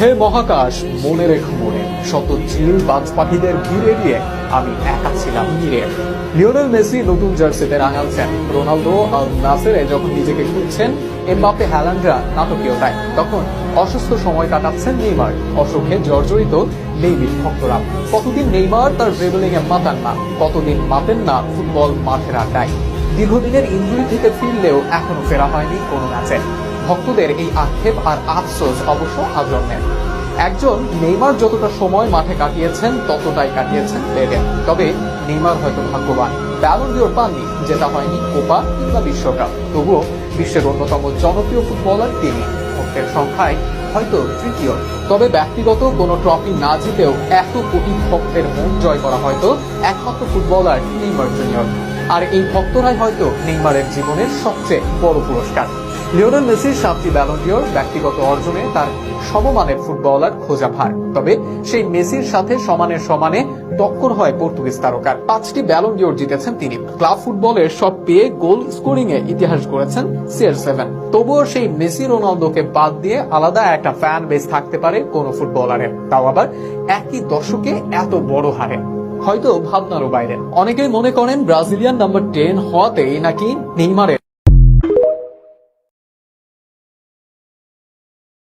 হে মহাকাশ, মনে রেখো মনে, শত চিল বাজ পাখিদের ভিড় এড়িয়ে আমি একা ছিলাম তীরে। লিওনেল মেসি নতুন জার্সিতে রাঙাচ্ছেন, রোনালদো আর নাসেরে যখন নিজেকে খুঁজছেন, এমবাপ্পে হ্যালান্ডরা নাটকীয়তায়, তখন অসুস্থ সময় কাটাচ্ছেন নেইমার, অসুখে জর্জরিত নেইমির ভক্তরা। কতদিন নেইমার তার ড্রিবলিং এ মাতান না, কতদিন মাতেন না ফুটবল মাঠের আড্ডায়। দীর্ঘদিনের ইনজুরি থেকে ফিরলেও এখনো ফেরা হয়নি কোনো ম্যাচে। ভক্তদের এই আক্ষেপ আর আফসোস অবশ্য আজন্মের। একজন নেইমার যতটা সময় মাঠে কাটিয়েছেন ততটাই কাটিয়েছেন পেলে। তবে নেইমার হয়তো ভাগ্যবান, ব্যালন ডিওর পাননি, যেটা হয়নি কোপা কিংবা বিশ্বকাপ। তবুও বিশ্বের অন্যতম জনপ্রিয় ফুটবলার তিনি, ভক্তের সংখ্যায় হয়তো তৃতীয়। তবে ব্যক্তিগত কোনো ট্রফি না জিতেও এত কোটি ভক্তের মন জয় করা হয়তো একমাত্র ফুটবলার নেইমার জুনিয়র। আর এই ভক্তরাই হয়তো নেইমারের জীবনের সবচেয়ে বড় পুরস্কার। লিওনেল মেসির 7টি ব্যালন ডিওর ব্যক্তিগত অর্জনে তার সমমানের ফুটবলার খোঁজা ভার। তবে সেই মেসির সাথে সমানে টক্কর হয় পর্তুগিজ তারকার। 5টি ব্যালন ডিওর জিতেছেন তিনি। ক্লাব ফুটবলের সব পেয়ে গোল স্কোরিং এ ইতিহাস গড়েছেন CR7। তবুও সেই মেসি রোনালদোকে বাদ দিয়ে আলাদা একটা ফ্যান বেস থাকতে পারে কোন ফুটবলারের, তাও আবার একই দশকে এত বড় হারে। হয়তো ভাবনারও বাইরে। অনেকেই মনে করেন ব্রাজিলিয়ান নাম্বার 10 হওয়াতেই নাকি নেইমারের